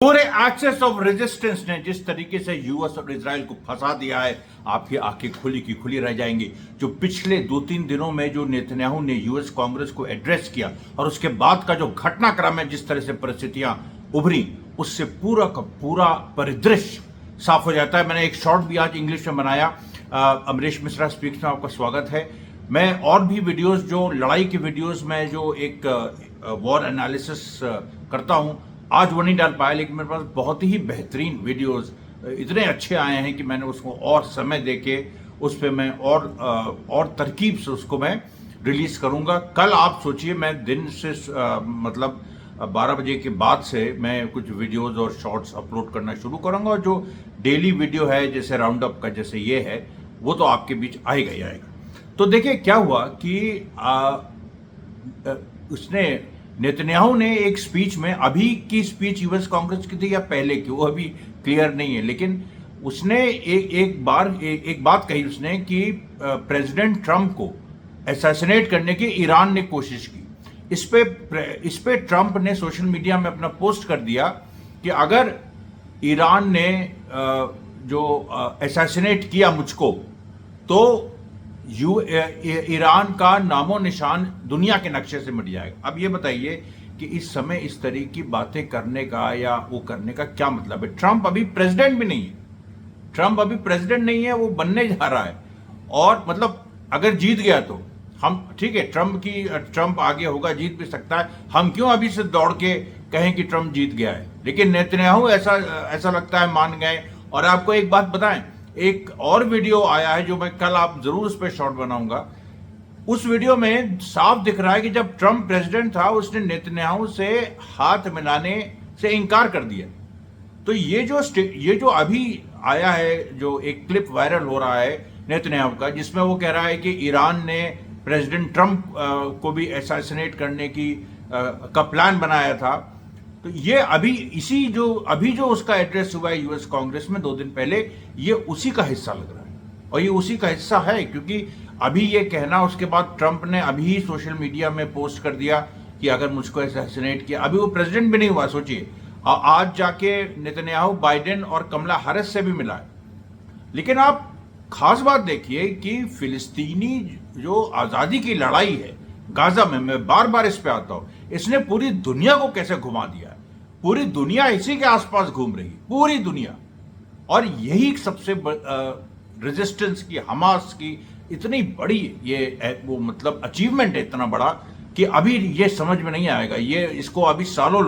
पूरे access of resistance ने जिस तरीके से यूएस और इजराइल को फंसा दिया है, आपकी आंखें खुली की खुली रह जाएंगी। जो पिछले 2-3 दिनों में जो नेतन्याहू ने यूएस कांग्रेस को एड्रेस किया और उसके बाद का जो घटनाक्रम है, जिस तरह से परिस्थितियां उभरी, उससे पूरा का पूरा परिदृश्य साफ हो जाता है। मैंने एक शॉर्ट भी आज इंग्लिश में बनाया। अमरीश मिश्रा स्पीक्स में आपका स्वागत है। मैं और भी वीडियोस, जो लड़ाई की वीडियोस में जो एक वॉर एनालिसिस करता हूं, आज वो नहीं डाल पाया, लेकिन मेरे पास बहुत ही बेहतरीन वीडियोस इतने अच्छे आए हैं कि मैंने उसको और समय देके उस पर मैं और तरकीब से उसको मैं रिलीज करूंगा। कल आप सोचिए, मैं दिन से मतलब 12 बजे के बाद से मैं कुछ वीडियोस और शॉर्ट्स अपलोड करना शुरू करूंगा, और जो डेली वीडियो है जैसे राउंड अप का जैसे ये है, वो तो आपके बीच आएगा ही आएगा। तो देखिए क्या हुआ कि उसने नेतन्याहू ने एक स्पीच में, अभी की स्पीच यूएस कांग्रेस की थी या पहले की, वो अभी क्लियर नहीं है, लेकिन उसने एक बात कही उसने कि प्रेसिडेंट ट्रंप को असैसिनेट करने की ईरान ने कोशिश की। इस पे ट्रंप ने सोशल मीडिया में अपना पोस्ट कर दिया कि अगर ईरान ने जो असैसिनेट किया मुझको, तो ईरान का नामो निशान दुनिया के नक्शे से मिट जाएगा। अब ये बताइए कि इस समय इस तरह की बातें करने का या वो करने का क्या मतलब है? ट्रंप अभी प्रेसिडेंट भी नहीं है, ट्रंप अभी प्रेसिडेंट नहीं है, वो बनने जा रहा है। और मतलब अगर जीत गया तो हम ठीक है, ट्रंप आगे होगा, जीत भी सकता है। हम क्यों अभी से दौड़ के कहें कि ट्रंप जीत गया है? लेकिन नेतन्याहू ऐसा लगता है मान गए। और आपको एक बात बताएं, एक और वीडियो आया है जो मैं कल आप जरूर उस पर शॉर्ट बनाऊंगा। उस वीडियो में साफ दिख रहा है कि जब ट्रंप प्रेसिडेंट था, उसने नेतन्याहू से हाथ मिलाने से इनकार कर दिया। तो ये जो अभी आया है, जो एक क्लिप वायरल हो रहा है नेतन्याहू का, जिसमें वो कह रहा है कि ईरान ने प्रेसिडेंट ट्रंप को भी असैसिनेट करने का प्लान बनाया था। तो ये अभी जो उसका एड्रेस हुआ है यूएस कांग्रेस में 2 दिन पहले, ये उसी का हिस्सा लग रहा है। और ये उसी का हिस्सा है, क्योंकि अभी ये कहना, उसके बाद ट्रंप ने अभी सोशल मीडिया में पोस्ट कर दिया कि अगर मुझको असैसिनेट किया, अभी वो प्रेसिडेंट भी नहीं हुआ, सोचिए। आज जाके नेतन्याहू बाइडेन और कमला हैरिस से भी मिला है। लेकिन आप खास बात देखिए कि फिलिस्तीनी जो आजादी की लड़ाई है गाजा में, मैं बार बार इस पे आता हूं, इसने पूरी दुनिया को कैसे घुमा दिया है। पूरी दुनिया इसी के आसपास घूम रही है, पूरी दुनिया। और यही सबसे रेजिस्टेंस की, हमास की इतनी बड़ी ये वो मतलब अचीवमेंट है, इतना बड़ा कि अभी ये समझ में नहीं आएगा, ये इसको अभी सालों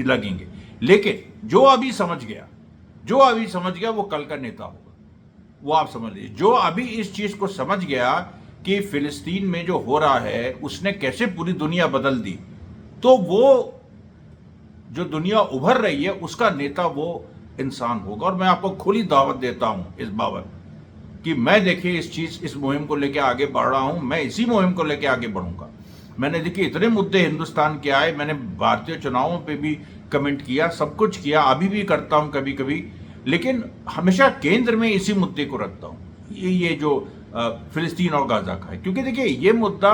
लगेंगे। लेकिन जो अभी समझ गया वो कल का नेता होगा। वो आप समझ लीजिए, जो अभी इस चीज को समझ गया कि फिलिस्तीन में जो हो रहा है उसने कैसे पूरी दुनिया बदल दी, तो वो जो दुनिया उभर रही है उसका नेता वो इंसान होगा। और मैं आपको खुली दावत देता हूं इस बाबत कि मैं देखिए इस मुहिम को लेकर आगे बढ़ रहा हूं। मैं इसी मुहिम को लेकर आगे बढ़ूंगा। मैंने देखिए इतने मुद्दे हिंदुस्तान के आए, मैंने भारतीय चुनावों पे भी कमेंट किया, सब कुछ किया, अभी भी करता हूं कभी कभी, लेकिन हमेशा केंद्र में इसी मुद्दे को रखता हूं, ये जो फिलिस्तीन और गाजा का है। क्योंकि देखिए ये मुद्दा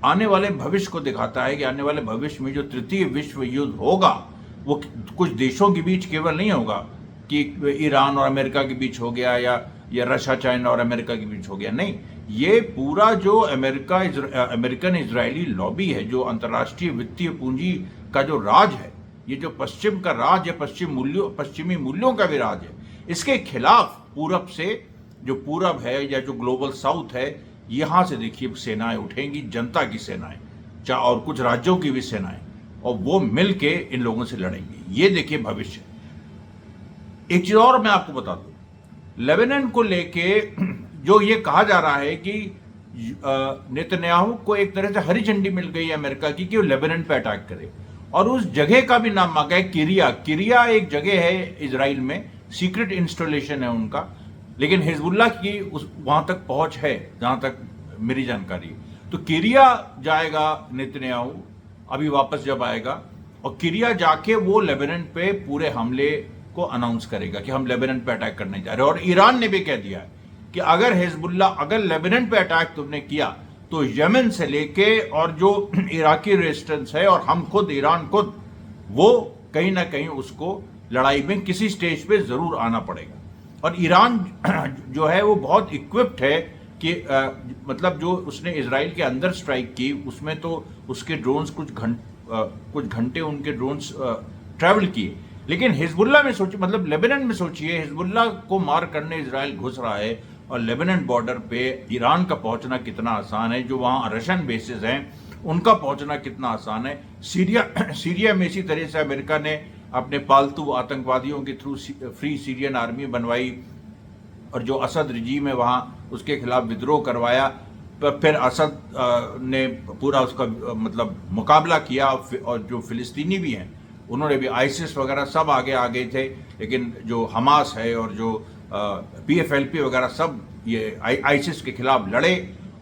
आने वाले भविष्य को दिखाता है कि आने वाले भविष्य में जो तृतीय विश्व युद्ध होगा, वो कुछ देशों के बीच केवल नहीं होगा कि ईरान और अमेरिका के बीच हो गया या रशिया चाइना और अमेरिका के बीच हो गया। नहीं, ये पूरा जो अमेरिकन इजरायली लॉबी है, जो अंतर्राष्ट्रीय वित्तीय पूंजी का जो राज है, ये जो पश्चिम का राज है, पश्चिमी मूल्यों का भी राज है, इसके खिलाफ पूरब से, जो पूरब है या जो ग्लोबल साउथ है, यहां से देखिए सेनाएं उठेंगी, जनता की सेनाएं, और कुछ राज्यों की भी सेनाएं, और वो मिलके इन लोगों से लड़ेंगे। ये देखिए भविष्य। एक चीज और मैं आपको बता दूं, लेबनान को लेके जो ये कहा जा रहा है कि नेतन्याहू को एक तरह से हरी झंडी मिल गई है अमेरिका की कि वो लेबनान पे अटैक करे, और उस जगह का भी नाम मांगा है किरिया एक जगह है इजराइल में, सीक्रेट इंस्टॉलेशन है उनका, लेकिन हिजबुल्लाह की वहां तक पहुंच है जहां तक मेरी जानकारी। तो किरिया जाएगा नेतन्याहू अभी वापस जब आएगा, और किरिया जाके वो लेबनान पे पूरे हमले को अनाउंस करेगा कि हम लेबनान पे अटैक करने जा रहे हैं। और ईरान ने भी कह दिया है कि अगर लेबनान पे अटैक तुमने किया तो यमन से लेके और जो इराकी रेजिस्टेंस है और हम खुद, ईरान खुद, वो कहीं ना कहीं उसको लड़ाई में किसी स्टेज पे जरूर आना पड़ेगा। और ईरान जो है वो बहुत इक्विप्ड है कि मतलब जो उसने इजराइल के अंदर स्ट्राइक की उसमें तो उसके ड्रोन्स कुछ घंटे उनके ड्रोन्स ट्रैवल किए, लेकिन हिजबुल्ला में सोचिए, मतलब लेबनान में सोचिए, हिजबुल्ला को मार करने इजराइल घुस रहा है और लेबनान बॉर्डर पे ईरान का पहुंचना कितना आसान है, जो वहां रशियन बेसिस हैं उनका पहुंचना कितना आसान है। सीरिया में इसी तरह से अमेरिका ने अपने पालतू आतंकवादियों के थ्रू फ्री सीरियन आर्मी बनवाई और जो असद रजीम है वहां उसके खिलाफ विद्रोह करवाया, पर फिर असद ने पूरा उसका मतलब मुकाबला किया। और जो फिलिस्तीनी भी हैं उन्होंने भी, आईसिस वगैरह सब आगे आ गए थे, लेकिन जो हमास है और जो PFLP वगैरह सब ये आईसिस के खिलाफ लड़े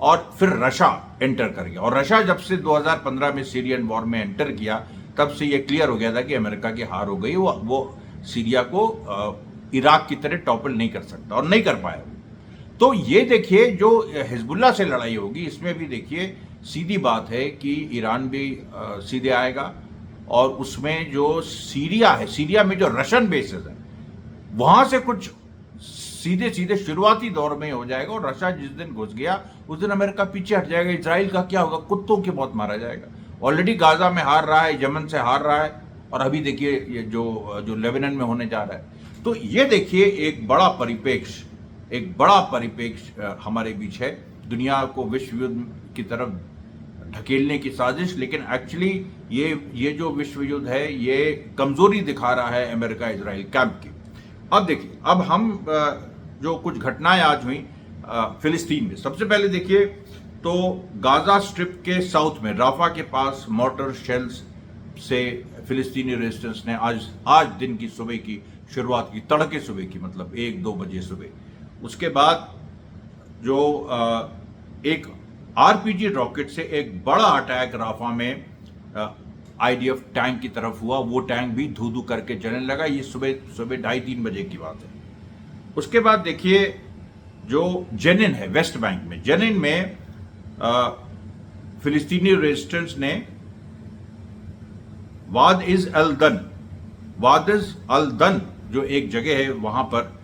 और फिर रशिया एंटर कर गया। और रशिया जब से 2015 में सीरियन वॉर में एंटर किया तब से ये क्लियर हो गया था कि अमेरिका की हार हो गई, वो सीरिया को इराक की तरह टॉपल नहीं कर सकता और नहीं कर पाया। तो ये देखिए जो हिजबुल्ला से लड़ाई होगी इसमें भी देखिए सीधी बात है कि ईरान भी सीधे आएगा और उसमें जो सीरिया है, सीरिया में जो रशियन बेसेस है वहां से कुछ सीधे सीधे शुरुआती दौर में हो जाएगा और रशिया जिस दिन घुस गया उस दिन अमेरिका पीछे हट जाएगा। इजराइल का क्या होगा, कुत्तों की मौत मारा जाएगा। ऑलरेडी गाजा में हार रहा है, यमन से हार रहा है और अभी देखिए ये जो लेबनान में होने जा रहा है। तो ये देखिए एक बड़ा परिप्रेक्ष्य हमारे बीच है, दुनिया को विश्व युद्ध की तरफ ढकेलने की साजिश। लेकिन एक्चुअली ये जो विश्व युद्ध है ये कमजोरी दिखा रहा है अमेरिका इजराइल कैंप की। अब देखिए, अब हम जो कुछ घटनाएं आज हुई फिलिस्तीन में, सबसे पहले देखिए तो गाजा स्ट्रिप के साउथ में राफा के पास मोर्टर शेल्स से फिलिस्तीनी रेजिस्टेंस ने आज दिन की सुबह की शुरुआत की, तड़के सुबह की, मतलब 1-2 बजे सुबह। उसके बाद जो एक RPG रॉकेट से एक बड़ा अटैक राफा में IDF टैंक की तरफ हुआ, वो टैंक भी धू धू करके जलने लगा। ये सुबह 2:30-3 बजे की बात है। उसके बाद देखिए जो जेनिन है वेस्ट बैंक में, जेनिन में फिलिस्तीनी रेजिस्टेंस ने वाद इज अल दन जो एक जगह है वहां पर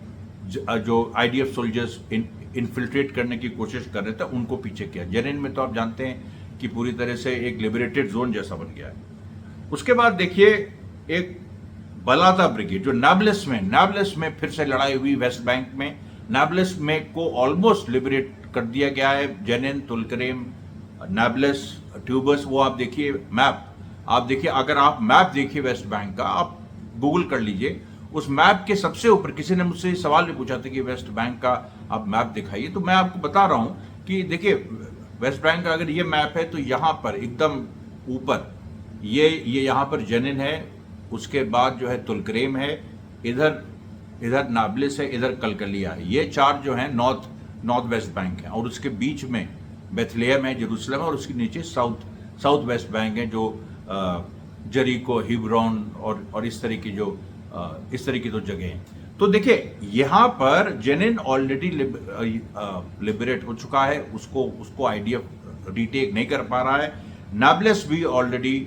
जो IDF सोल्जर्स इन्फिल्ट्रेट करने की कोशिश कर रहे थे उनको पीछे किया। जेनिन में तो आप जानते हैं कि पूरी तरह से एक लिबरेटेड जोन जैसा बन गया है। उसके बाद देखिए एक बलाता ब्रिगेड जो नाब्लस में फिर से लड़ाई हुई वेस्ट बैंक में। नाब्लस में को ऑलमोस्ट लिबरेट कर दिया गया है। जेनिन, तुलकरेम, नाब्लस, ट्यूबस, वो आप देखिए मैप, आप देखिए, अगर आप मैप देखिए वेस्ट बैंक का, आप गूगल कर लीजिए, उस मैप के सबसे ऊपर किसी ने मुझसे सवाल भी पूछा था कि वेस्ट बैंक का आप मैप दिखाइए, तो मैं आपको बता रहा हूं कि देखिए वेस्ट बैंक का अगर ये मैप है तो यहां पर एकदम ऊपर ये यहां पर जेनिन है, उसके बाद जो है तुलकरेम है, इधर नाब्लिस है, इधर कलकलिया है। ये चार जो है नॉर्थ वेस्ट बैंक है और उसके बीच में बेथलेहम है, जेरूसलम है, और उसके नीचे साउथ वेस्ट बैंक है जो जरीको, हिब्रोन और इस तरह की जो जगह हैं। तो देखिए यहाँ पर जेनिन ऑलरेडी लिबरेट हो चुका है, उसको IDF रिटेक नहीं कर पा रहा है। नाब्लेस भी ऑलरेडी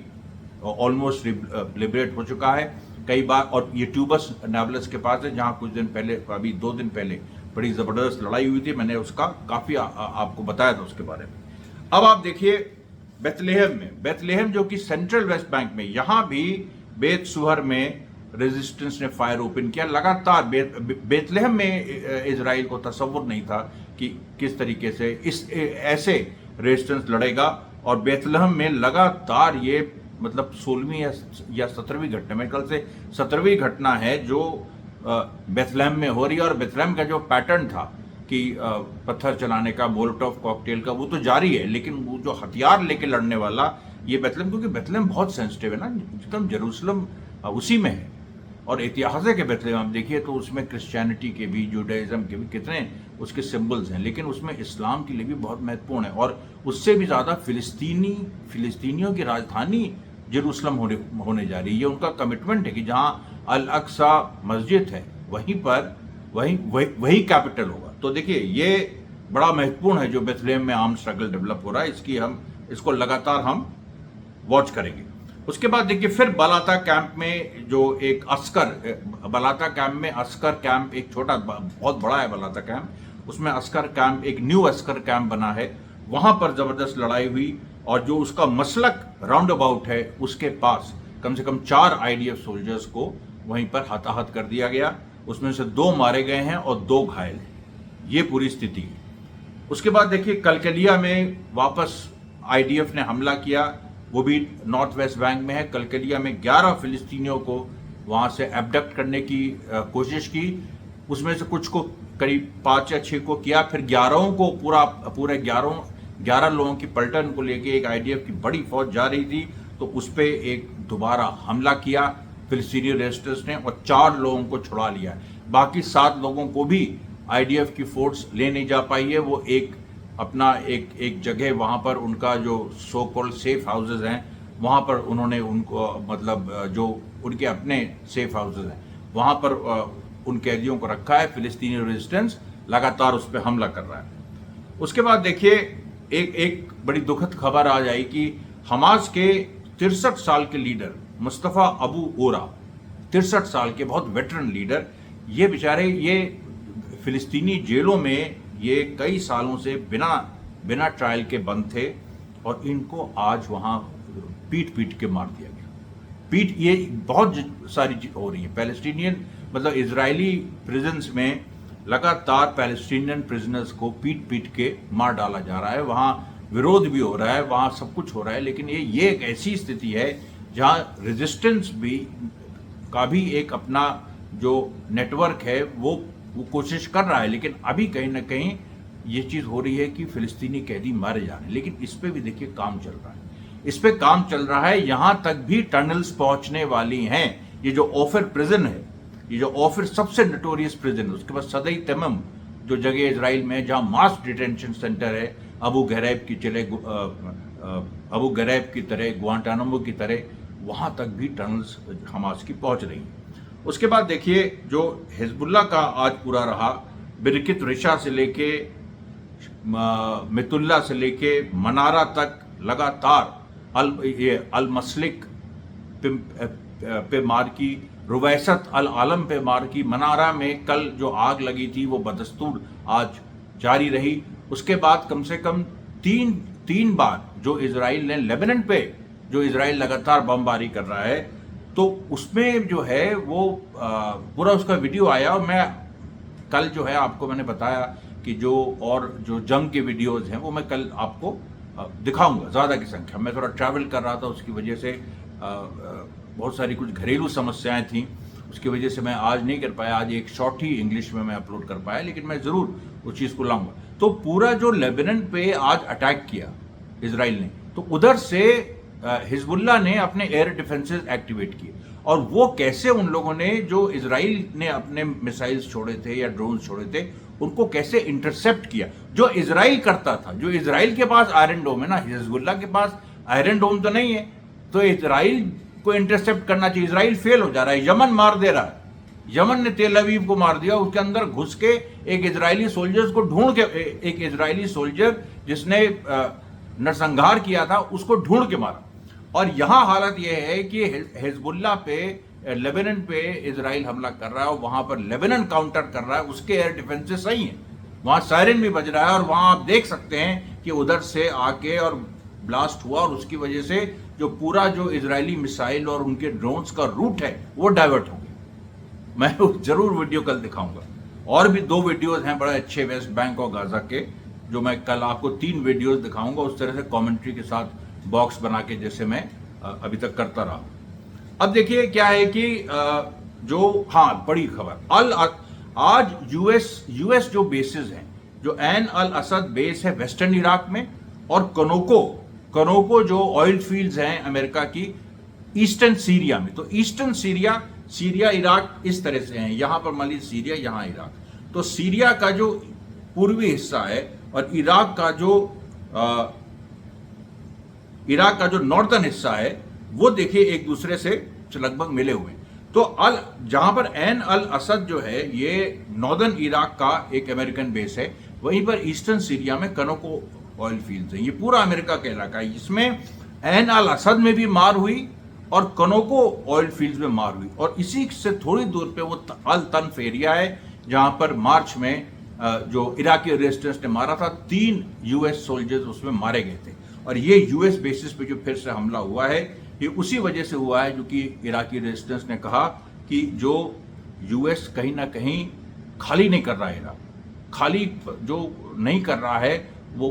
ऑलमोस्ट लिबरेट हो चुका है कई बार, और ये ट्यूबस नाब्लेस के पास है जहाँ कुछ दिन पहले, अभी 2 दिन पहले बड़ी जबरदस्त लड़ाई हुई थी, मैंने उसका काफी आपको बताया था उसके बारे में। अब आप देखिए बेथलेहम जो कि सेंट्रल वेस्ट बैंक में, यहां भी बेत सुहर में रेजिस्टेंस ने फायर ओपन किया लगातार। बेथलेहम में इजराइल को तसव्वुर नहीं था कि किस तरीके से ऐसे रेजिस्टेंस लड़ेगा, और बेथलेहम में लगातार ये मतलब 16वीं या 17वीं घटना, मेरे ख्याल से 17वीं घटना है जो बेथलेहम में हो रही है। और बेथलेहम का जो पैटर्न था कि पत्थर चलाने का, मोलोटोव कॉकटेल का, वो तो जारी है, लेकिन वो जो हथियार लेके लड़ने वाला ये बेथलेहम, क्योंकि बेथलेहम बहुत सेंसिटिव है ना, एकदम जेरूसलम उसी में है। और ऐतिहासिक है बेथलेहम, आप देखिए तो उसमें क्रिश्चियनिटी के भी, जुडाइज्म के भी कितने उसके सिंबल्स हैं, लेकिन उसमें इस्लाम के लिए भी बहुत महत्वपूर्ण है। और उससे भी ज़्यादा फिलिस्तीनियों की राजधानी जेरूसलम होने जा रही है। ये उनका कमिटमेंट है कि जहाँ अल अक्सा मस्जिद है वही कैपिटल होगा। तो देखिए ये बड़ा महत्वपूर्ण है जो बेथलेहम में आर्म स्ट्रगल डेवलप हो रहा है, इसको लगातार हम वॉच करेंगे। उसके बाद देखिए फिर बलाता कैंप में जो एक बलाता कैंप में अस्कर कैंप, एक छोटा बहुत बड़ा है बलाता कैंप, उसमें अस्कर कैंप, एक न्यू अस्कर कैंप बना है, वहां पर जबरदस्त लड़ाई हुई और जो उसका मसलक राउंड अबाउट है उसके पास कम से कम 4 आईडीएफ सोल्जर्स को वहीं पर हताहत कर दिया गया। उसमें से 2 मारे गए हैं और 2 घायल हैं। ये पूरी स्थिति है। उसके बाद देखिए कलकलिया में वापस आईडीएफ ने हमला किया, वो भी नॉर्थ वेस्ट बैंक में है। कलकलिया में 11 फिलिस्तीनियों को वहां से एबडक्ट करने की कोशिश की। उसमें से कुछ को करीब 5 या 6 को किया, फिर 11 को पूरे 11 लोगों की पलटन को लेके एक आईडीएफ की बड़ी फौज जा रही थी, तो उस पर एक दोबारा हमला किया फिलिस्तीनी रेजिस्टेंस ने और 4 लोगों को छुड़ा लिया। बाकी 7 लोगों को भी आईडीएफ की फोर्स ले नहीं जा पाई है। वो एक जगह वहां पर उनका जो सो कॉल्ड सेफ हाउसेज हैं वहां पर उन्होंने उनको जो उनके अपने सेफ हाउसेज हैं वहां पर उन कैदियों को रखा है। फिलिस्तीनी रेजिस्टेंस लगातार उस पर हमला कर रहा है। उसके बाद देखिए एक बड़ी दुखद खबर आज आई कि हमास के 63 साल के लीडर मुस्तफ़ा अबू गोरा, 63 साल के बहुत वेटरन लीडर, ये बेचारे ये फिलिस्तीनी जेलों में ये कई सालों से बिना ट्रायल के बंद थे और इनको आज वहां पीट के मार दिया गया। ये बहुत सारी चीज हो रही है। पैलेस्टीनियन इजरायली प्रिजन्स में लगातार पैलेस्टीनियन प्रिजनर्स को पीट के मार डाला जा रहा है। वहां विरोध भी हो रहा है, वहां सब कुछ हो रहा है, लेकिन ये एक ऐसी स्थिति है जहां रेजिस्टेंस का भी एक अपना जो नेटवर्क है वो कोशिश कर रहा है, लेकिन अभी कहीं ना कहीं ये चीज हो रही है कि फिलिस्तीनी कैदी मारे जा रहे हैं। लेकिन इस पे भी देखिए काम चल रहा है, यहां तक भी टनल्स पहुंचने वाली हैं। ये जो ओफिर प्रिजन है, ये जो ओफिर सबसे नोटोरियस प्रिजन है, उसके बाद सदई तमम जो जगह इजराइल में जहां मास डिटेंशन सेंटर है, अबू गरैब की तरह ग्वांटानामो की तरह, वहां तक भी टनल्स हमास की पहुंच रही हैं। उसके बाद देखिए जो हिजबुल्लाह का आज पूरा रहा, बिरकित रिशा से लेके मितुल्ला से लेके मनारा तक लगातार अल मसलिक पे मार की, रुवैसत अल आलम पे मार की। मनारा में कल जो आग लगी थी वो बदस्तूर आज जारी रही। उसके बाद कम से कम तीन बार जो इजराइल ने लेबनान पे, जो इजराइल लगातार बमबारी कर रहा है, तो उसमें जो है वो पूरा उसका वीडियो आया। और मैं कल जो है आपको मैंने बताया कि जो जंग के वीडियोस हैं वो मैं कल आपको दिखाऊंगा ज़्यादा की संख्या। मैं थोड़ा ट्रैवल कर रहा था, उसकी वजह से बहुत सारी कुछ घरेलू समस्याएं थी, उसकी वजह से मैं आज नहीं कर पाया। आज एक शॉर्ट ही इंग्लिश में मैं अपलोड कर पाया, लेकिन मैं ज़रूर उस चीज़ को लाऊंगा। तो पूरा जो लेबनान पे आज अटैक किया इजराइल ने, तो उधर से हिजबुल्लाह ने अपने एयर डिफेंसेस एक्टिवेट किए। और वो कैसे उन लोगों ने, जो इजराइल ने अपने मिसाइल्स छोड़े थे या ड्रोन्स छोड़े थे, उनको कैसे इंटरसेप्ट किया, जो इजराइल करता था। जो इजराइल के पास आयरन डोम है ना, हिजबुल्लाह के पास आयरन डोम तो नहीं है, तो इजराइल को इंटरसेप्ट करना चाहिए। इजराइल फेल हो जा रहा है, यमन मार दे रहा है। यमन ने तेल अवीव को मार दिया, उसके अंदर घुस के एक इजरायली सोल्जर्स को ढूंढ के, एक इजरायली सोल्जर जिसने नरसंहार किया था उसको ढूंढ के मारा। और यहां हालत यह है कि हिजबुल्लाह पे, लेबनान पे इजराइल हमला कर रहा है और वहां पर लेबनान काउंटर कर रहा है। उसके एयर डिफेंसेस सही हैं, वहां सायरन भी बज रहा है और वहां आप देख सकते हैं कि उधर से आके और ब्लास्ट हुआ और उसकी वजह से जो पूरा जो इजरायली मिसाइल और उनके ड्रोन्स का रूट है वो डाइवर्ट हो गया। मैं जरूर वीडियो कल दिखाऊंगा। और भी 2 वीडियोज हैं बड़े अच्छे वेस्ट बैंक और गाजा के, जो मैं कल आपको 3 वीडियोज दिखाऊंगा, उस तरह से कमेंट्री के साथ बॉक्स बना के, जैसे मैं अभी तक करता रहा। अब देखिए क्या है कि बड़ी खबर, आज यूएस जो बेसेस हैं, जो ऐन अल असद बेस है वेस्टर्न इराक में, और कनोको जो ऑयल फील्ड्स हैं अमेरिका की ईस्टर्न सीरिया में। तो ईस्टर्न सीरिया इराक इस तरह से हैं, यहां पर मान लीजिए सीरिया, यहां इराक। तो सीरिया का जो पूर्वी हिस्सा है और इराक का जो नॉर्दर्न हिस्सा है, वो देखिए एक दूसरे से लगभग मिले हुए। तो जहां पर ऐन अल असद जो है ये नॉर्दर्न इराक का एक अमेरिकन बेस है, वहीं पर ईस्टर्न सीरिया में कनोको ऑयल फील्ड्स हैं। ये पूरा अमेरिका का इलाका है। इसमें ऐन अल असद में भी मार हुई और कनोको ऑयल फील्ड्स में मार हुई, और इसी से थोड़ी दूर पे वो अल तनफ एरिया है जहां पर मार्च में जो इराकी रेजिस्टेंस ने मारा था, 3 यूएस सोल्जर्स उसमें मारे गए थे। और ये यूएस बेसिस पे जो फिर से हमला हुआ है, ये उसी वजह से हुआ है जो कि इराकी रेजिस्टेंस ने कहा कि जो यूएस कहीं ना कहीं खाली नहीं कर रहा है इराक, खाली जो नहीं कर रहा है वो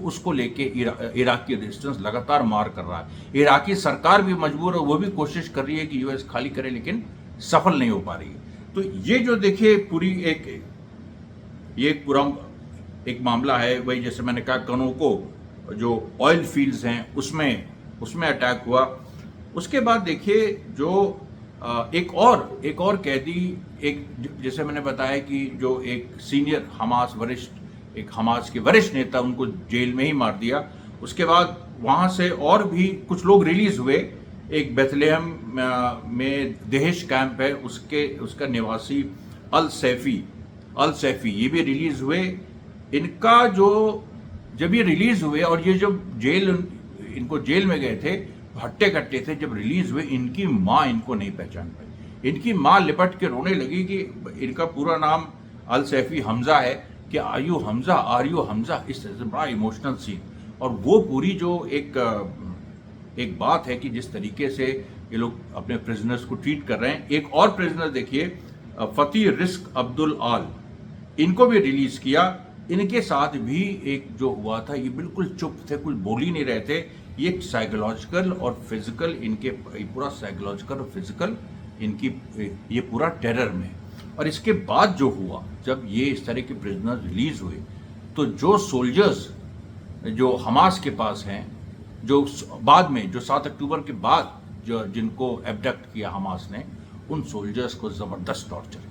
उसको लेके इराक की रेजिस्टेंस लगातार मार कर रहा है। इराकी सरकार भी मजबूर है, वो भी कोशिश कर रही है कि यूएस खाली करे, लेकिन सफल नहीं हो पा रही है। तो ये जो देखिए पूरी ये पूरा एक मामला है, वही जैसे मैंने कहा कनोको जो ऑयल फील्ड्स हैं उसमें अटैक हुआ। उसके बाद देखिए जो एक और कैदी, एक जैसे मैंने बताया कि जो एक सीनियर हमास के वरिष्ठ नेता, उनको जेल में ही मार दिया। उसके बाद वहां से और भी कुछ लोग रिलीज हुए। एक बेथलेहम में दहेश कैंप है, उसका निवासी अल सैफी ये भी रिलीज हुए। इनका जब ये रिलीज हुए और ये जब इनको जेल में गए थे, हट्टे कट्टे थे, जब रिलीज हुए इनकी माँ इनको नहीं पहचान पाई। इनकी माँ लिपट के रोने लगी कि इनका पूरा नाम अल सैफी हमजा है, कि आर यू हमजा, इस तरह से बड़ा इमोशनल सीन। और वो पूरी जो एक बात है कि जिस तरीके से ये लोग अपने प्रिजनर्स को ट्रीट कर रहे हैं। एक और प्रिजनर देखिए फतेह रिस्क अब्दुल आल, इनको भी रिलीज किया। इनके साथ भी एक जो हुआ था, ये बिल्कुल चुप थे, कुछ बोल ही नहीं रहे थे। ये साइकोलॉजिकल और फिजिकल, इनके पूरा साइकोलॉजिकल और फिजिकल इनकी ये पूरा टेरर में। और इसके बाद जो हुआ, जब ये इस तरह के प्रिजनर रिलीज हुए, तो जो सोल्जर्स जो हमास के पास हैं, जो बाद में जो 7 अक्टूबर के बाद जो जिनको एबडक्ट किया हमास ने, उन सोल्जर्स को जबरदस्त टॉर्चर किया।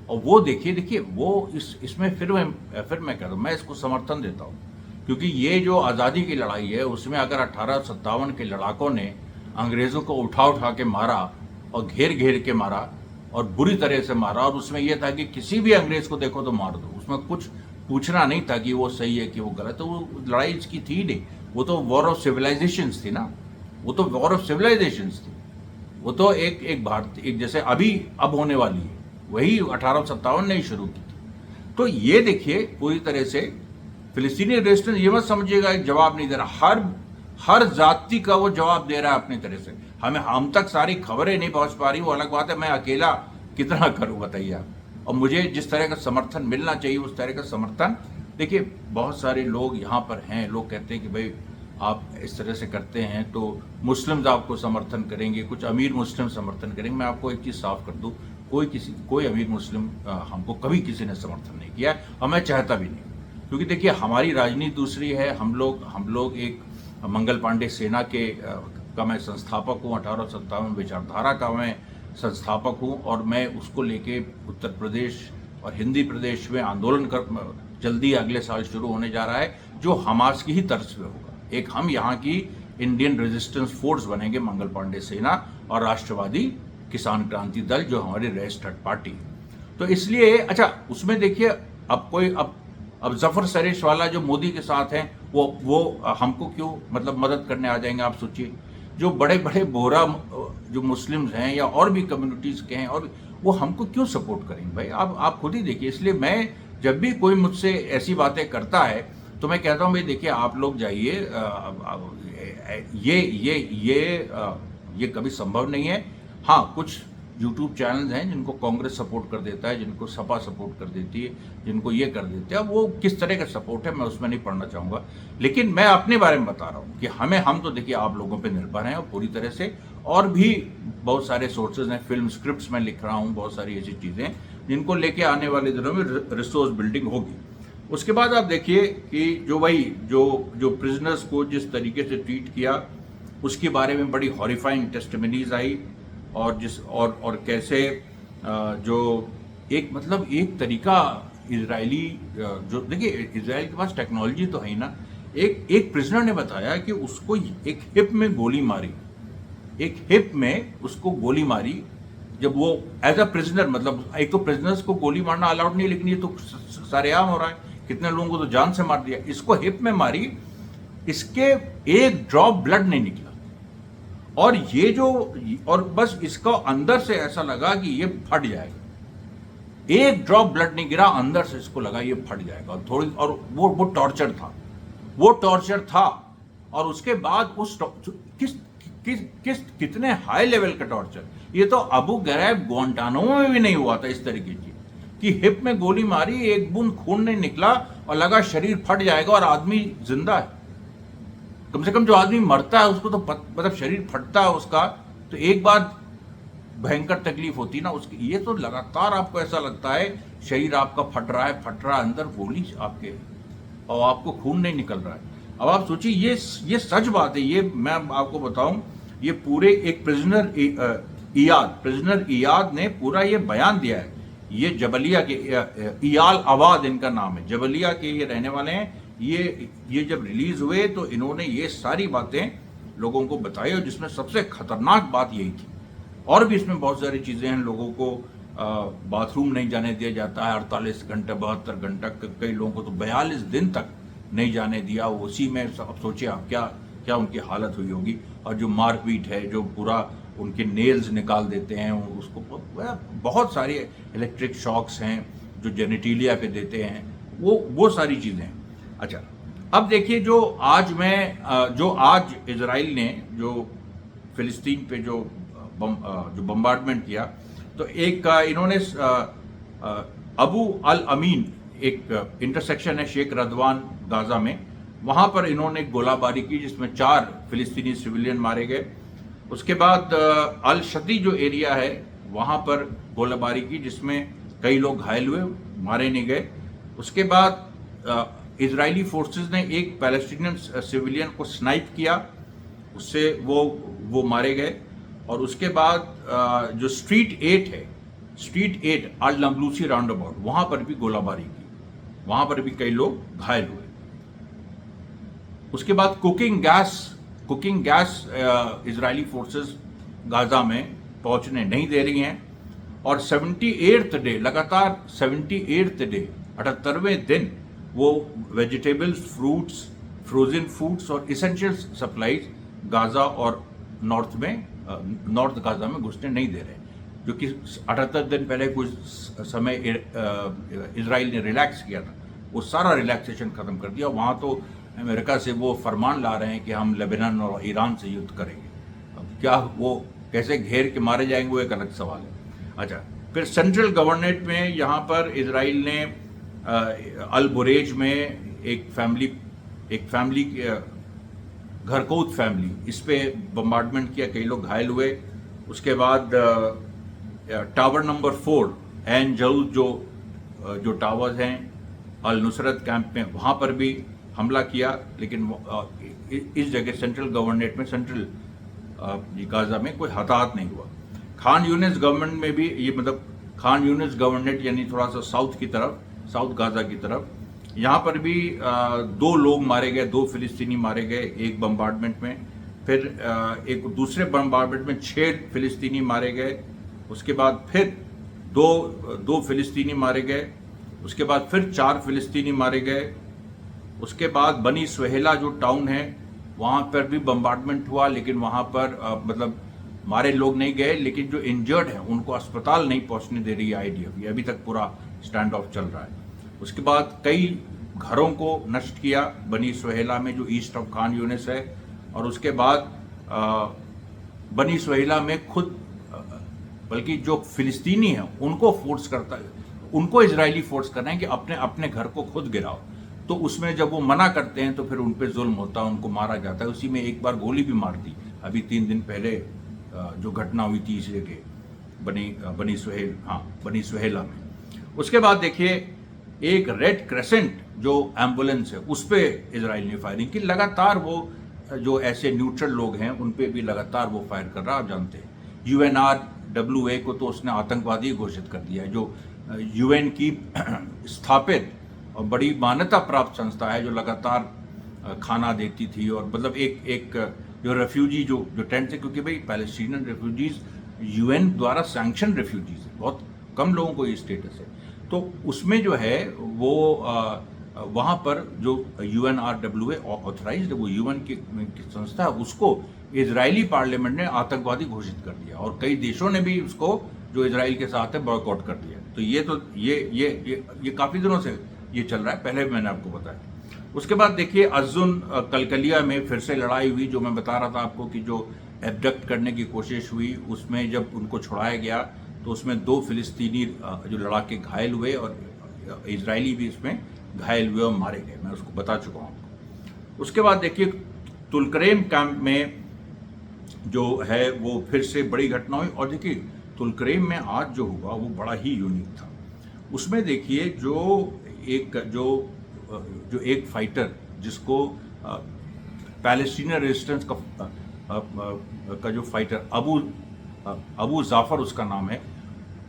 और वो देखिए वो इसमें फिर मैं कह रहा हूँ, मैं इसको समर्थन देता हूँ, क्योंकि ये जो आज़ादी की लड़ाई है, उसमें अगर 1857 के लड़ाकों ने अंग्रेज़ों को उठा के मारा और घेर के मारा और बुरी तरह से मारा, और उसमें यह था कि किसी भी अंग्रेज़ को देखो तो मार दो, उसमें कुछ पूछना नहीं था कि वो सही है कि वो गलत। तो वो लड़ाई इसकी थी नहीं, वो तो वॉर ऑफ सिविलाइजेशंस थी ना, वो तो वॉर ऑफ सिविलाइजेशंस थी। वो तो एक भारतीय, एक जैसे अब होने वाली है, वही 1857 ने ही शुरू की थी। तो ये देखिए पूरी तरह से फिलिस्तीनी रेजिस्टेंस, ये मत समझिएगा एक जवाब नहीं दे रहा, हर जाति का वो जवाब दे रहा है अपनी तरह से। हम तक सारी खबरें नहीं पहुंच पा रही, वो अलग बात है, मैं अकेला कितना करूं बताइए आप। और मुझे जिस तरह का समर्थन मिलना चाहिए उस तरह का समर्थन, देखिए बहुत सारे लोग यहाँ पर हैं, लोग कहते हैं कि भाई आप इस तरह से करते हैं तो मुस्लिम्स आपको समर्थन करेंगे, कुछ अमीर मुस्लिम समर्थन करेंगे। मैं आपको एक चीज़ साफ कर दूं, कोई अमीर मुस्लिम हमको कभी किसी ने समर्थन नहीं किया, और मैं चाहता भी नहीं। क्योंकि देखिए हमारी राजनीति दूसरी है। हम लोग एक मंगल पांडे सेना का मैं संस्थापक हूँ, 1857 विचारधारा का मैं संस्थापक हूँ, और मैं उसको लेके उत्तर प्रदेश और हिंदी प्रदेश में आंदोलन जल्दी अगले साल शुरू होने जा रहा है, जो हमास की ही तर्ज पे होगा। एक हम यहाँ की इंडियन रेजिस्टेंस फोर्स बनेंगे, मंगल पांडे सेना और राष्ट्रवादी किसान क्रांति दल, जो हमारी रेस थर्ड पार्टी। तो इसलिए अच्छा, उसमें देखिए अब जफर सरेश वाला जो मोदी के साथ हैं, वो हमको क्यों मतलब मदद करने आ जाएंगे? आप सोचिए, जो बड़े बड़े बोहरा जो मुस्लिम्स हैं या और भी कम्युनिटीज़ के हैं, और वो हमको क्यों सपोर्ट करेंगे भाई? आप खुद ही देखिए। इसलिए मैं जब भी कोई मुझसे ऐसी बातें करता है तो मैं कहता हूँ भाई देखिए, आप लोग जाइए, ये कभी संभव नहीं है। हाँ, कुछ यूट्यूब चैनल्स हैं जिनको कांग्रेस सपोर्ट कर देता है, जिनको सपा सपोर्ट कर देती है, जिनको ये कर देते हैं। वो किस तरह का सपोर्ट है मैं उसमें नहीं पढ़ना चाहूँगा, लेकिन मैं अपने बारे में बता रहा हूँ कि हम तो देखिए आप लोगों पे निर्भर हैं और पूरी तरह से। और भी बहुत सारे सोर्सेज हैं, फिल्म स्क्रिप्ट्स में लिख रहा हूँ, बहुत सारी ऐसी चीज़ें जिनको लेके आने वाले दिनों में रिसोर्स बिल्डिंग होगी। उसके बाद आप देखिए कि जो प्रिजनर्स को जिस तरीके से ट्रीट किया, उसके बारे में बड़ी हॉरिफाइंग टेस्टिमनीज आई, और कैसे जो एक तरीका इजरायली, जो देखिए इजराइल के पास टेक्नोलॉजी तो है ही ना। एक प्रिजनर ने बताया कि उसको एक हिप में गोली मारी, जब वो एज अ प्रिजनर, मतलब एक तो प्रिजनर्स को गोली मारना अलाउड नहीं, लेकिन ये तो सरेआम हो रहा है, कितने लोगों को तो जान से मार दिया। इसको हिप में मारी, इसके एक ड्रॉप ब्लड नहीं निकला, और ये जो, और बस इसका अंदर से ऐसा लगा कि ये फट जाएगा, एक ड्रॉप ब्लड नहीं गिरा, अंदर से इसको लगा ये फट जाएगा। और थोड़ी, और वो टॉर्चर था, वो टॉर्चर था। और उसके बाद उस किस किस किस कितने हाई लेवल का टॉर्चर, ये तो अबू गरैब ग्वांटानामो में भी नहीं हुआ था इस तरीके की, कि हिप में गोली मारी, एक बूंद खून नहीं निकला और लगा शरीर फट जाएगा और आदमी जिंदा है। कम से कम जो आदमी मरता है उसको तो मतलब शरीर फटता है उसका, तो एक बार भयंकर तकलीफ होती ना उसकी। ये तो लगातार आपको ऐसा लगता है शरीर आपका फट रहा है, अंदर गोली आपके, और आपको खून नहीं निकल रहा है। अब आप सोचिए, ये सच बात है। ये मैं आपको बताऊं, ये पूरे एक प्रिजनर इयाद ने पूरा ये बयान दिया है। ये जबलिया के इयाल आवाद इनका नाम है, जबलिया के ये रहने वाले हैं। ये जब रिलीज हुए तो इन्होंने ये सारी बातें लोगों को बताई, और जिसमें सबसे खतरनाक बात यही थी। और भी इसमें बहुत सारी चीजें हैं, लोगों को बाथरूम नहीं जाने दिया जाता है 48 घंटे 72 घंटा, कई लोगों को तो 42 दिन तक नहीं जाने दिया। उसी में अब सोचिए आप क्या उनकी हालत हुई होगी। और जो मारपीट है, जो पूरा उनके नेल्स निकाल देते हैं उसको, बहुत सारी इलेक्ट्रिक शॉक्स हैं जो जेनेटिलिया पे देते हैं, वो सारी चीज़ें हैं। अच्छा, अब देखिए, जो आज इजराइल ने जो फिलिस्तीन पे जो बम्बार्डमेंट किया, तो एक इन्होंने अबू अल अमीन, एक इंटरसेक्शन है शेख रदवान गाजा में, वहां पर इन्होंने गोलाबारी की जिसमें 4 फिलिस्तीनी सिविलियन मारे गए। उसके बाद अल शती जो एरिया है वहां पर गोलाबारी की जिसमें कई लोग घायल हुए, मारे नहीं गए। उसके बाद इजरायली फोर्सेस ने एक पैलेस्टीनियन सिविलियन को स्नाइप किया, उससे वो मारे गए। और उसके बाद जो स्ट्रीट 8 है, स्ट्रीट 8 अल नबलूसी राउंड अबाउट, वहां पर भी गोलाबारी की, वहां पर भी कई लोग घायल हुए। उसके बाद cooking gas Israeli forces Gaza में पहुंचने नहीं दे रही हैं। और 78th डे, लगातार 78th डे, 78वें दिन वो वेजिटेबल्स, फ्रूट्स, फ्रोजन फूड्स और इसेंशियल सप्लाईज गाजा और नॉर्थ गाजा में घुसने नहीं दे रहे, जो कि 78 दिन पहले कुछ समय इजराइल ने रिलैक्स किया था, वो सारा रिलैक्सेशन खत्म कर दिया। वहाँ तो अमेरिका से वो फरमान ला रहे हैं कि हम लेबनान और ईरान से युद्ध करेंगे। अब क्या वो कैसे घेर के मारे जाएंगे वो एक अलग सवाल है। अच्छा, फिर सेंट्रल गवर्नमेंट में यहाँ पर इजराइल ने अल बुरेज में एक फैमिली घरकौत फैमिली, इस पे बम्बार्डमेंट किया, कई लोग घायल हुए। उसके बाद टावर नंबर 4 एन जऊद जो टावर्स हैं अल नुसरत कैंप में, वहाँ पर भी हमला किया। लेकिन इस जगह सेंट्रल गवर्नमेंट में, सेंट्रल गाजा में कोई हताहत नहीं हुआ। खान यूनिस गवर्नमेंट में भी ये, मतलब खान यूनिस गवर्नमेंट यानी थोड़ा सा साउथ की तरफ, साउथ गाजा की तरफ, यहाँ पर भी 2 लोग मारे गए, 2 फिलिस्तीनी मारे गए एक बम्बार्डमेंट में। फिर एक दूसरे बम्बार्डमेंट में 6 फिलिस्तीनी मारे गए। उसके बाद फिर दो फिलिस्तीनी मारे गए। उसके बाद फिर 4 फिलिस्तीनी मारे गए। उसके बाद बनी सुहेला जो टाउन है वहाँ पर भी बम्बार्डमेंट हुआ, लेकिन वहाँ पर मतलब मारे लोग नहीं गए, लेकिन जो इंजर्ड हैं उनको अस्पताल नहीं पहुँचने दे रही है IDF। ये अभी तक पूरा स्टैंड ऑफ चल रहा है। उसके बाद कई घरों को नष्ट किया बनी सुहेला में, जो ईस्ट ऑफ खान यूनिस है। और उसके बाद बनी सुहेला में खुद, बल्कि जो फिलिस्तीनी हैं उनको फोर्स करता है, उनको इजरायली फोर्स कर रहे हैं कि अपने घर को खुद गिराओ। तो उसमें जब वो मना करते हैं तो फिर उन पर जुल्म होता है, उनको मारा जाता है। उसी में एक बार गोली भी मार दी, अभी 3 दिन पहले जो घटना हुई थी इस जगह बनी सुहेला में। उसके बाद देखिए, एक रेड क्रेसेंट जो एम्बुलेंस है उस पर इजराइल ने फायरिंग की। लगातार वो जो ऐसे न्यूट्रल लोग हैं उन पे भी लगातार वो फायर कर रहा है। आप जानते हैं UNRWA को तो उसने आतंकवादी घोषित कर दिया है, जो UN की स्थापित और बड़ी मान्यता प्राप्त संस्था है, जो लगातार खाना देती थी। और मतलब एक जो रेफ्यूजी जो टेंट से, क्योंकि भाई पैलेस्टीनियन रेफ्यूजीज UN द्वारा सैंक्शन रेफ्यूजीज है, बहुत कम लोगों को ये स्टेटस है। तो उसमें जो है वो वहाँ पर जो UNRWA ऑथराइज्ड वो यूएन की संस्था है, उसको इजरायली पार्लियामेंट ने आतंकवादी घोषित कर दिया और कई देशों ने भी उसको जो इजराइल के साथ है बॉयकॉट कर दिया। तो ये काफ़ी दिनों से ये चल रहा है, पहले भी मैंने आपको बताया। उसके बाद देखिए अर्जुन कलकलिया में फिर से लड़ाई हुई, जो मैं बता रहा था आपको कि जो एबडक्ट करने की कोशिश हुई, उसमें जब उनको छुड़ाया गया तो उसमें 2 फिलिस्तीनी जो लड़ाके घायल हुए और इजरायली भी इसमें घायल हुए और मारे गए, मैं उसको बता चुका हूँ आपको। उसके बाद देखिए तुलकरेम कैंप में जो है वो फिर से बड़ी घटना हुई और देखिए तुलकरेम में आज जो हुआ वो बड़ा ही यूनिक था। उसमें देखिए जो एक फाइटर जिसको पैलेस्टीनियन रेजिस्टेंस का जो फाइटर अबू जाफर उसका नाम है,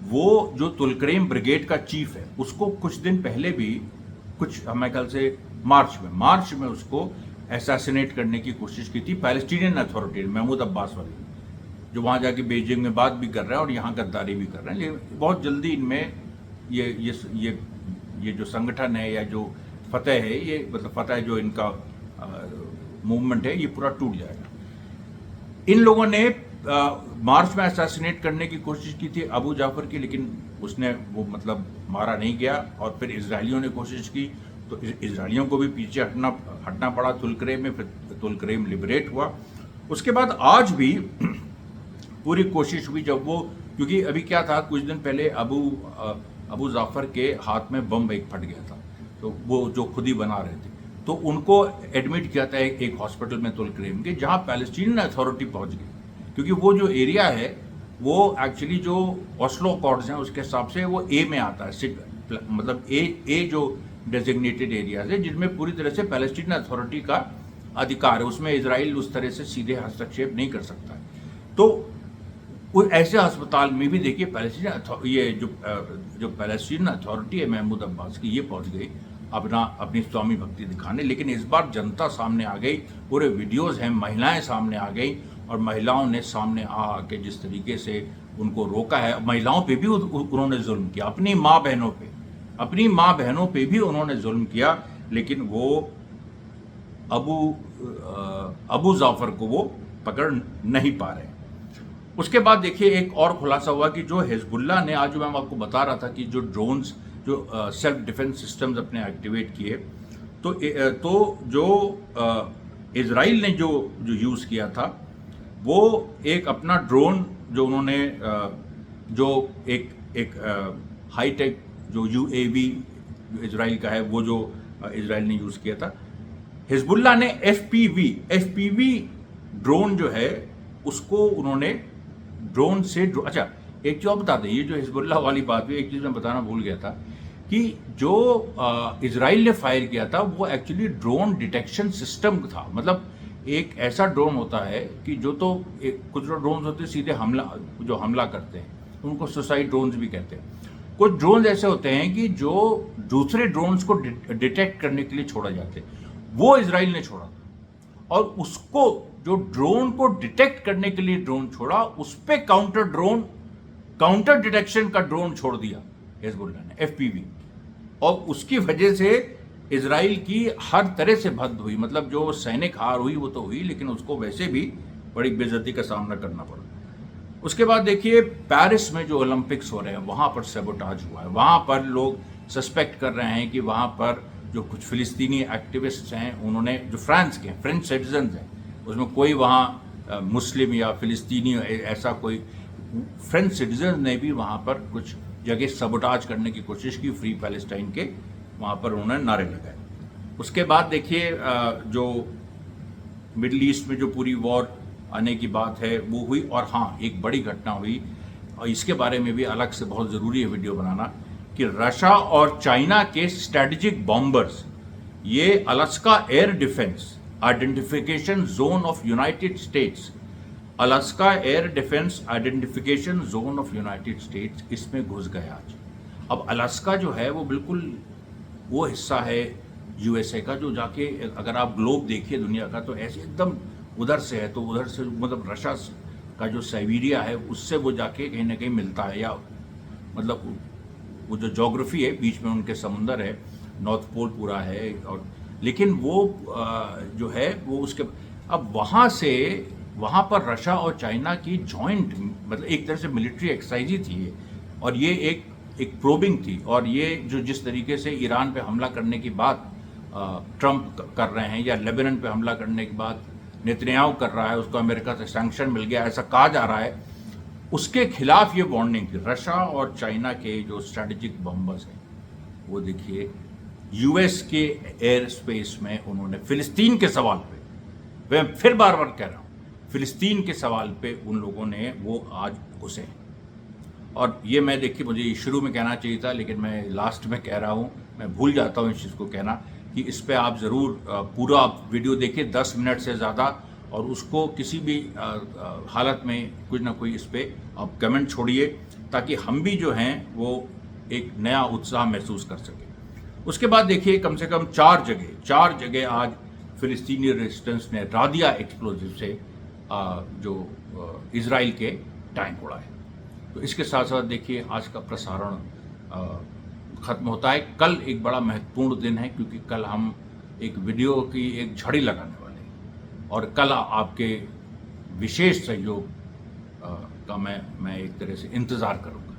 वो जो तुलकरेम ब्रिगेड का चीफ है, उसको कुछ दिन पहले भी कुछ हमें ख्याल से मार्च में उसको असैसिनेट करने की कोशिश की थी पैलेस्टीनियन अथॉरिटी महमूद अब्बास वाली, जो वहाँ जाके बीजिंग में बात भी कर रहे हैं और यहाँ गद्दारी भी कर रहे हैं। लेकिन बहुत जल्दी इनमें ये जो संगठन है या जो फतेह है, ये मतलब फतेह जो इनका मूवमेंट है, ये पूरा टूट जाएगा। इन लोगों ने मार्च में असैसिनेट करने की कोशिश की थी अबू जाफर की, लेकिन उसने वो मतलब मारा नहीं गया और फिर इजरायलियों ने कोशिश की तो इजरायलियों को भी पीछे हटना पड़ा तुलकरेम में, फिर तुलकरेम लिबरेट हुआ। उसके बाद आज भी पूरी कोशिश हुई जब वो, क्योंकि अभी क्या था, कुछ दिन पहले अबू जाफर के हाथ में बम एक फट गया था, तो वो जो खुद ही बना रहे थे, तो उनको एडमिट किया था एक हॉस्पिटल में तुलकरेम के, जहाँ पैलेस्टीनियन अथॉरिटी पहुंच गई, क्योंकि वो जो एरिया है वो एक्चुअली जो ऑस्लो अकॉर्ड्स हैं उसके हिसाब से वो ए में आता है, मतलब ए जो डेजिग्नेटेड एरियाज है जिनमें पूरी तरह से पैलेस्टीनियन अथॉरिटी का अधिकार है, उसमें इजराइल उस तरह से सीधे हस्तक्षेप नहीं कर सकता है। तो ऐसे अस्पताल में भी देखिए जो पैलेस्टीनियन अथॉरिटी है महमूद अब्बास की, ये पहुंच गई अपनी स्वामी भक्ति दिखाने। लेकिन इस बार जनता सामने आ गई, पूरे वीडियोस हैं, महिलाएं सामने आ गई और महिलाओं ने सामने आके जिस तरीके से उनको रोका है, महिलाओं पे भी उन्होंने जुल्म किया, अपनी माँ बहनों पे भी उन्होंने जुल्म किया, लेकिन वो अबू जाफर को वो पकड़ नहीं पा रहे। उसके बाद देखिए एक और खुलासा हुआ कि जो हिजबुल्लाह ने, आज मैं आपको बता रहा था कि जो ड्रोन्स जो सेल्फ डिफेंस सिस्टम्स अपने एक्टिवेट किए, तो जो इजराइल ने जो यूज़ किया था, वो एक अपना ड्रोन जो उन्होंने जो एक हाईटेक जो UAV जो इजराइल का है, वो जो इजराइल ने यूज़ किया था, हिजबुल्लाह ने FPV ड्रोन जो है उसको उन्होंने ड्रोन से अच्छा एक चीज़ बता दें, ये जो हिजबुल्लाह वाली बात हुई, एक चीज़ मैं बताना भूल गया था कि जो इजराइल ने फायर किया था वो एक्चुअली ड्रोन डिटेक्शन सिस्टम था। मतलब एक ऐसा ड्रोन होता है कि जो तो कुछ ड्रोन होते हैं सीधे हमला करते हैं, उनको सुसाइड ड्रोन्स भी कहते हैं। कुछ ड्रोन ऐसे होते हैं कि जो दूसरे ड्रोन्स को डिटेक्ट करने के लिए छोड़ा जाते हैं, वो इजराइल ने छोड़ा था और उसको जो ड्रोन को डिटेक्ट करने के लिए ड्रोन छोड़ा, उस पे काउंटर डिटेक्शन का ड्रोन छोड़ दिया हिजबुल्लाह ने, FPV, और उसकी वजह से इजराइल की हर तरह से भद्द हुई। मतलब जो सैनिक हार हुई वो तो हुई, लेकिन उसको वैसे भी बड़ी बेइज्जती का सामना करना पड़ा। उसके बाद देखिए पेरिस में जो ओलंपिक्स हो रहे हैं, वहाँ पर सैबोटाज हुआ है। वहाँ पर लोग सस्पेक्ट कर रहे हैं कि वहाँ पर जो कुछ फिलिस्तीनी एक्टिविस्ट्स हैं, उन्होंने जो फ्रेंच सिटीजन हैं, उसमें कोई वहाँ मुस्लिम या फिलिस्तीनी ऐसा कोई फ्रेंच सिटीजन ने भी वहाँ पर कुछ जगह सबोटाज करने की कोशिश की, फ्री पैलेस्टाइन के, वहाँ पर उन्होंने नारे लगाए। उसके बाद देखिए जो मिडल ईस्ट में जो पूरी वॉर आने की बात है वो हुई, और हाँ एक बड़ी घटना हुई और इसके बारे में भी अलग से बहुत ज़रूरी है वीडियो बनाना, कि रशिया और चाइना के स्ट्रेटेजिक बॉम्बर्स, ये Alaska air defence identification zone of United states, Alaska air defence identification zone of United states, इसमें घुस गए आज। अब अलास्का जो है वो बिल्कुल वो हिस्सा है USA का जो जाके अगर आप ग्लोब देखिए दुनिया का, तो ऐसे एकदम उधर से है, तो उधर से मतलब रशिया का जो साइबेरिया है उससे वो जाके कहीं ना कहीं मिलता है, या मतलब वो जो जोग्राफी है बीच में उनके समुंदर है, नॉर्थ पोल पूरा है, और लेकिन वो जो है वो उसके अब वहाँ पर रशिया और चाइना की जॉइंट, मतलब एक तरह से मिलिट्री एक्सरसाइज ही थी ये, और ये एक प्रोबिंग थी। और ये जो जिस तरीके से ईरान पे हमला करने की बात ट्रंप कर रहे हैं, या लेबनान पे हमला करने के बाद नेतन्याहू कर रहा है, उसको अमेरिका से सैंक्शन मिल गया ऐसा कहा जा रहा है, उसके खिलाफ ये वार्निंग थी। रशिया और चाइना के जो स्ट्रैटेजिक बॉम्बर्स हैं, वो देखिए यूएस के एयर स्पेस में उन्होंने फिलिस्तीन के सवाल पे, मैं फिर बार बार कह रहा हूँ, फिलिस्तीन के सवाल पे उन लोगों ने वो आज घुसे हैं। और ये मैं देखिए, मुझे शुरू में कहना चाहिए था, लेकिन मैं लास्ट में कह रहा हूँ, मैं भूल जाता हूँ इस चीज़ को कहना, कि इस पे आप ज़रूर पूरा वीडियो देखिए 10 मिनट से ज़्यादा, और उसको किसी भी हालत में कुछ ना कोई इस पे आप कमेंट छोड़िए, ताकि हम भी जो हैं वो एक नया उत्साह महसूस कर सकें। उसके बाद देखिए कम से कम 4 जगह आज फिलिस्तीनी रेजिस्टेंस ने रादिया एक्सप्लोजिव से जो इजराइल के टैंक उड़ाए। तो इसके साथ साथ देखिए आज का प्रसारण ख़त्म होता है। कल एक बड़ा महत्वपूर्ण दिन है, क्योंकि कल हम एक वीडियो की एक झड़ी लगाने वाले हैं, और कल आपके विशेष सहयोग का मैं एक तरह से इंतज़ार करूँगा।